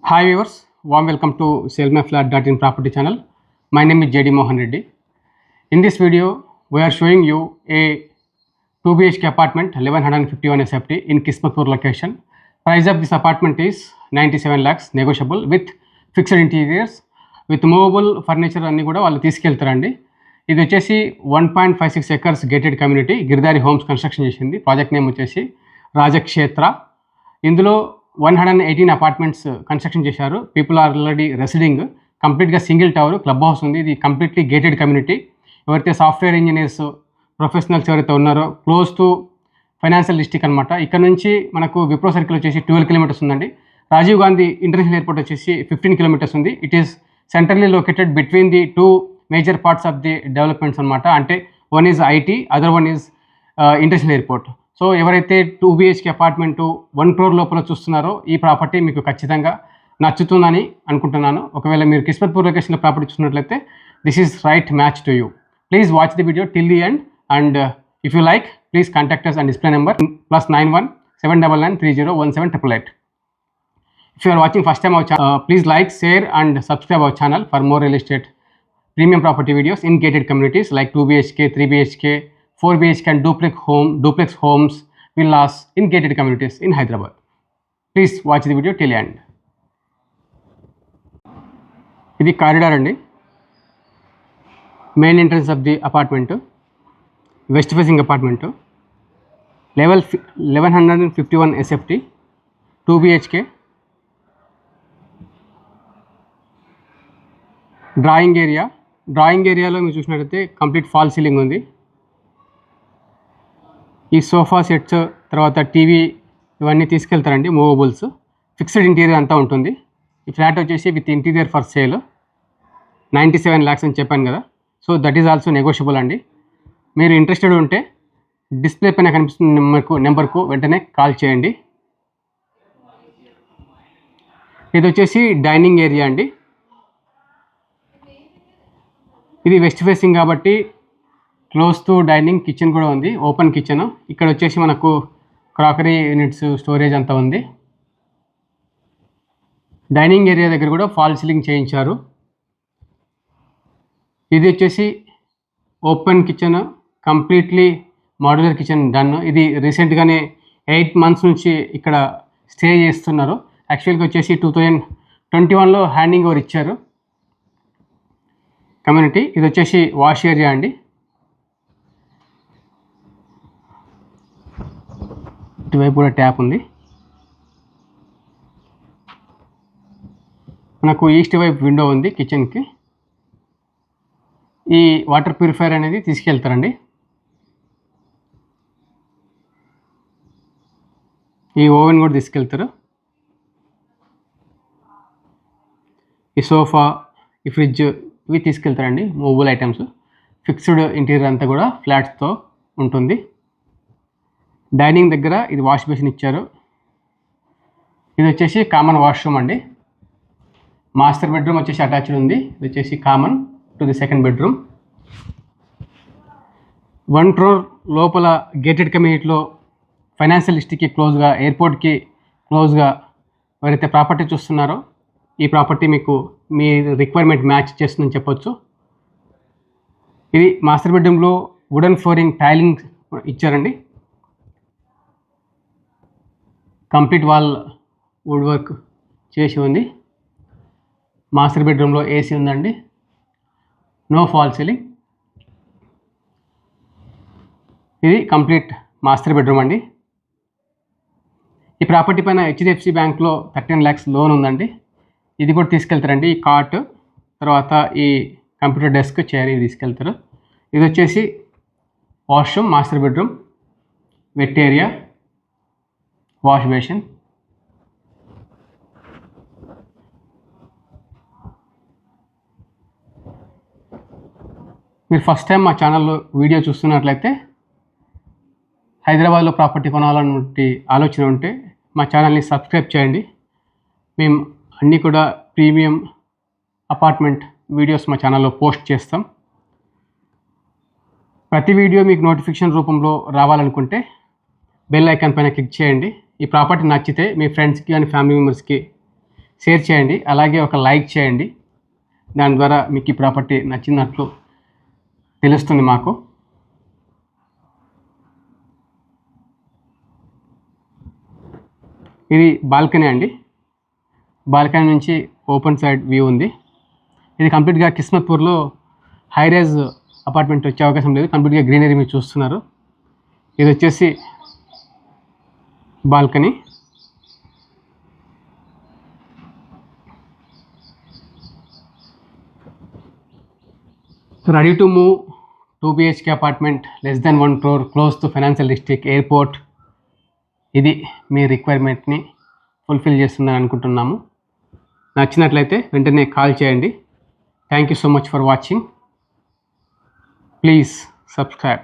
Hi viewers, warm welcome to SellMyFlat.in property channel. My name is JD Mohan Reddy. In this video, we are showing you a 2 BHK apartment 1151 SFT in Kismatpur location. Price of this apartment is 97 lakhs negotiable with fixed interiors with movable furniture అన్ని కూడా వాళ్ళు తీసుకెళ్తారండి. ఇది వచ్చేసి 1.56 acres gated community Giridhari homes construction చేసింది. Project name వచ్చేసి రాజక్షేత్ర. ఇందులో 118 apartments construction చేశారు. People are already residing. కంప్లీట్గా సింగిల్ టవర్, క్లబ్ హౌస్ ఉంది. ఇది కంప్లీట్లీ గేటెడ్ కమ్యూనిటీ. ఎవరైతే సాఫ్ట్వేర్ ఇంజనీర్స్ ప్రొఫెషనల్స్ ఎవరైతే ఉన్నారో క్లోజ్ టు ఫైనాన్షియల్ డిస్ట్రిక్ట్ అనమాట. ఇక్కడ నుంచి మనకు విప్రో సర్కిల్ వచ్చేసి 12 కిలోమీటర్స్ ఉందండి. రాజీవ్ గాంధీ ఇంటర్నేషనల్ ఎయిర్పోర్ట్ వచ్చేసి 15 కిలోమీటర్స్ ఉంది. It is centrally located between the two major parts of the developments అనమాట. అంటే one is IT, other one is international airport. So ఎవరైతే 2 BHK అపార్ట్మెంటు 1 crore లోపల చూస్తున్నారో ఈ ప్రాపర్టీ మీకు ఖచ్చితంగా నచ్చుతుందని అనుకుంటున్నాను. ఒకవేళ మీరు కిస్మత్పూర్ లొకేషన్లో ప్రాపర్టీ చూసినట్లయితే this is right match to you. Please watch the video till the end and if you like please contact us and display number +91 799 301788. If you are watching first time our channel, please like, share and subscribe our channel for more real estate premium property videos in gated communities like 2 BHK, 3 BHK, 4 BHK and duplex homes, villas in gated communities in Hyderabad. Please watch the video till end. ఇది corridor అండి. Main entrance of the apartment, west facing apartment, level 1151 SFT, 2 BHK. Drawing ఏరియాలో మీరు చూసినట్లయితే complete fall ceiling ఉంది. ఈ sofa sets తర్వాత TV ఇవన్నీ తీసుకెళ్తారండి, మూవబుల్స్. Fixed interior అంతా ఉంటుంది. ఈ ఫ్లాట్ వచ్చేసి with interior for sale 97 lakhs అని చెప్పాను కదా. So that is also negotiable అండి. మీరు ఇంట్రెస్టెడ్ ఉంటే డిస్ప్లే పైన కనిపిస్తున్న నెంబర్కు వెంటనే కాల్ చేయండి. ఇది వచ్చేసి డైనింగ్ ఏరియా అండి. ఇది వెస్ట్ ఫేసింగ్ కాబట్టి క్లోజ్ టు డైనింగ్, కిచెన్ కూడా ఉంది, ఓపెన్ కిచెన్. ఇక్కడ వచ్చేసి మనకు క్రాకరీ యూనిట్స్, స్టోరేజ్ అంతా ఉంది. డైనింగ్ ఏరియా దగ్గర కూడా ఫాల్ సీలింగ్ చేయించారు. ఇది వచ్చేసి open kitchen, completely modular kitchen done. ఇది రీసెంట్గానే 8 months నుంచి ఇక్కడ స్టే చేస్తున్నారు. యాక్చువల్గా వచ్చేసి 2021లో హ్యాండింగ్ ఓవర్ ఇచ్చారు కమ్యూనిటీ. ఇది వచ్చేసి వాష్ ఏరియా అండి. ఇటువైపు కూడా ట్యాప్ ఉంది. మనకు ఈస్ట్ వైపు విండో ఉంది కిచెన్కి. ఈ వాటర్ ప్యూరిఫైయర్ అనేది తీసుకెళ్తారండి. ఈ ఓవెన్ కూడా తీసుకెళ్తారు. ఈ సోఫా, ఈ ఫ్రిడ్జ్ ఇవి తీసుకెళ్తారండి, మూవబుల్ ఐటమ్స్. ఫిక్స్డ్ ఇంటీరియర్ అంతా కూడా ఫ్లాట్స్తో ఉంటుంది. డైనింగ్ దగ్గర ఇది వాష్ బేసిన్ ఇచ్చారు. ఇది వచ్చేసి కామన్ వాష్రూమ్ అండి. మాస్టర్ బెడ్రూమ్ వచ్చేసి అటాచ్డ్ ఉంది. ఇది వచ్చేసి common to the second bedroom. 1 crore లోపల గేటెడ్ కమ్యూనిటీలో ఫైనాన్షియల్ డిస్ట్రిక్ట్కి క్లోజ్గా, ఎయిర్పోర్ట్కి క్లోజ్గా ఎవరైతే ప్రాపర్టీ చూస్తున్నారో ఈ ప్రాపర్టీ మీకు మీ రిక్వైర్మెంట్ మ్యాచ్ చేస్తుందని చెప్పొచ్చు. ఇది మాస్టర్ బెడ్రూమ్లో వుడెన్ ఫ్లోరింగ్ టైలింగ్ ఇచ్చారండి. కంప్లీట్ వాల్ వుడ్ వర్క్ చేసి ఉంది. మాస్టర్ బెడ్రూమ్లో ఏసీ ఉందండి. No fall ceiling. ఇది కంప్లీట్ మాస్టర్ బెడ్రూమ్ అండి. ఈ ప్రాపర్టీ పైన HDFC బ్యాంక్లో 13 lakhs లోన్ ఉందండి. ఇది కూడా తీసుకెళ్తారండి. ఈ కాట్, తర్వాత ఈ కంప్యూటర్ డెస్క్, చైర్ ఇది తీసుకెళ్తారు. ఇది వచ్చేసి washroom, master bedroom, wet area, wash basin. మీరు ఫస్ట్ టైం మా ఛానల్లో వీడియో చూస్తున్నట్లయితే హైదరాబాద్లో ప్రాపర్టీ కొనాలన్నటువంటి ఆలోచన ఉంటే మా ఛానల్ని సబ్స్క్రైబ్ చేయండి. మేము అన్నీ కూడా ప్రీమియం అపార్ట్మెంట్ వీడియోస్ మా ఛానల్లో పోస్ట్ చేస్తాం. ప్రతి వీడియో మీకు నోటిఫికేషన్ రూపంలో రావాలనుకుంటే బెల్ ఐకాన్ పైన క్లిక్ చేయండి. ఈ ప్రాపర్టీ నచ్చితే మీ ఫ్రెండ్స్కి కానీ ఫ్యామిలీ మెంబర్స్కి షేర్ చేయండి, అలాగే ఒక లైక్ చేయండి. దాని ద్వారా మీకు ఈ ప్రాపర్టీ నచ్చినట్లు తెలుస్తుంది మాకు. ఇది బాల్కనీ అండి. బాల్కనీ నుంచి ఓపెన్ సైడ్ వ్యూ ఉంది. ఇది కంప్లీట్గా కిస్మత్పూర్లో హై రైజ్ అపార్ట్మెంట్ వచ్చే అవకాశం లేదు. కంప్లీట్గా గ్రీనరీ మీరు చూస్తున్నారు. ఇది వచ్చేసి balcony. Ready to move 2 BHK apartment, less than 1 crore, close to financial district, airport. ఇది మీ రిక్వైర్మెంట్ని ఫుల్ఫిల్ చేస్తుందని అనుకుంటున్నాము. నచ్చినట్లయితే వెంటనే కాల్ చేయండి. Thank you so much for watching. Please subscribe.